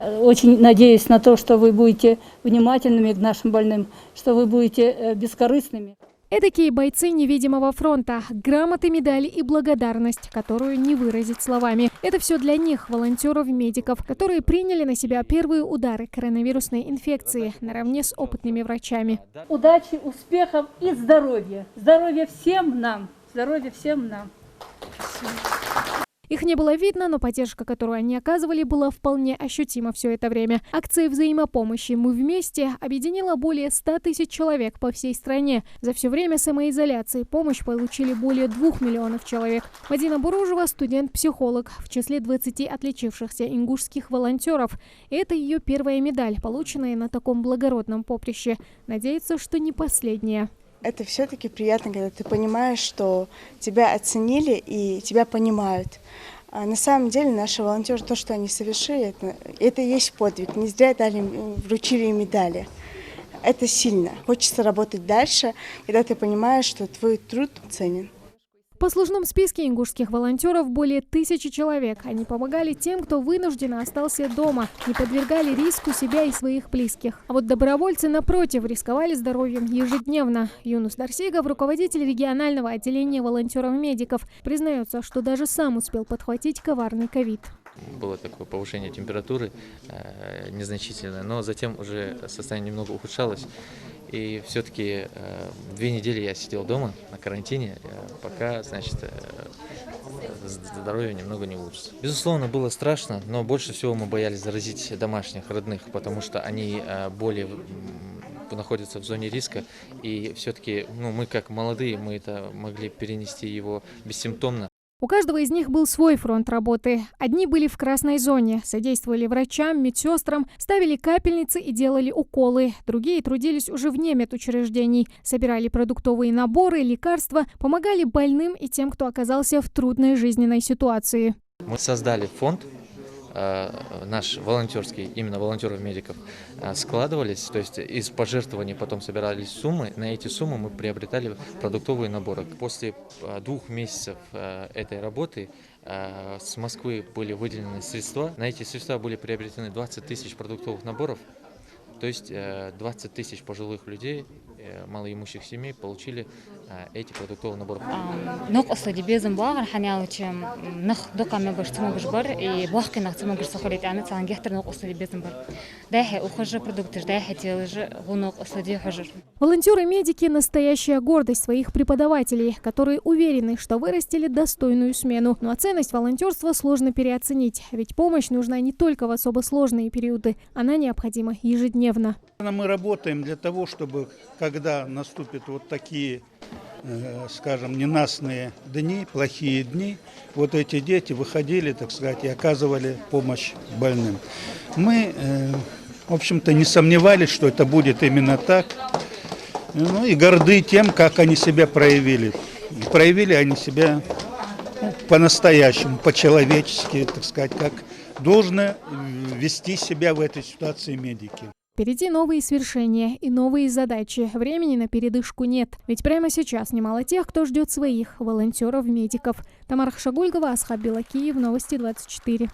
Очень надеюсь на то, что вы будете внимательными к нашим больным, что вы будете бескорыстными. Эдакие бойцы невидимого фронта, грамоты, медали и благодарность, которую не выразить словами. Это все для них, волонтеров-медиков, которые приняли на себя первые удары коронавирусной инфекции наравне с опытными врачами. Удачи, успехов и здоровья. Здоровья всем нам. Здоровья всем нам. Их не было видно, но поддержка, которую они оказывали, была вполне ощутима все это время. Акция взаимопомощи «Мы вместе» объединила более 100 тысяч человек по всей стране. За все время самоизоляции помощь получили более 2 миллионов человек. Мадина Буружева – студент-психолог, в числе 20 отличившихся ингушских волонтеров. И это ее первая медаль, полученная на таком благородном поприще. Надеется, что не последняя. Это все-таки приятно, когда ты понимаешь, что тебя оценили и тебя понимают. А на самом деле наши волонтеры, то, что они совершили, это и есть подвиг. Не зря вручили им медали. Это сильно. Хочется работать дальше, когда ты понимаешь, что твой труд ценен. В послужном списке ингушских волонтеров более 1000 человек. Они помогали тем, кто вынужденно остался дома, не подвергали риску себя и своих близких. А вот добровольцы, напротив, рисковали здоровьем ежедневно. Юнус Дарсигов, руководитель регионального отделения волонтеров-медиков, признается, что даже сам успел подхватить коварный ковид. Было такое повышение температуры незначительное, но затем уже состояние немного ухудшалось. И все-таки 2 недели я сидел дома на карантине, пока, значит, здоровье немного не улучшится. Безусловно, было страшно, но больше всего мы боялись заразить домашних, родных, потому что они более находятся в зоне риска. И все-таки мы как молодые, мы это могли перенести его бессимптомно. У каждого из них был свой фронт работы. Одни были в красной зоне, содействовали врачам, медсестрам, ставили капельницы и делали уколы. Другие трудились уже вне медучреждений, собирали продуктовые наборы, лекарства, помогали больным и тем, кто оказался в трудной жизненной ситуации. Мы создали фонд, наш волонтерский, именно волонтеров-медиков, складывались, то есть из пожертвований потом собирались суммы, на эти суммы мы приобретали продуктовые наборы. После 2 месяцев этой работы с Москвы были выделены средства, на эти средства были приобретены 20 тысяч продуктовых наборов, то есть 20 тысяч пожилых людей, малоимущих семей получили эти продуктовые наборы. Волонтеры-медики – настоящая гордость своих преподавателей, которые уверены, что вырастили достойную смену. Ну а ценность волонтерства сложно переоценить, ведь помощь нужна не только в особо сложные периоды, она необходима ежедневно. Мы работаем для того, чтобы, когда наступят вот такие, скажем, ненастные дни, плохие дни, вот эти дети выходили, так сказать, и оказывали помощь больным. Мы, в общем-то, не сомневались, что это будет именно так, и горды тем, как они себя проявили. И проявили они себя по-настоящему, по-человечески, так сказать, как должны вести себя в этой ситуации медики. Впереди новые свершения и новые задачи. Времени на передышку нет. Ведь прямо сейчас немало тех, кто ждет своих волонтеров-медиков. Тамара Хашагульгова, Асхаб Белакиев, Новости 24.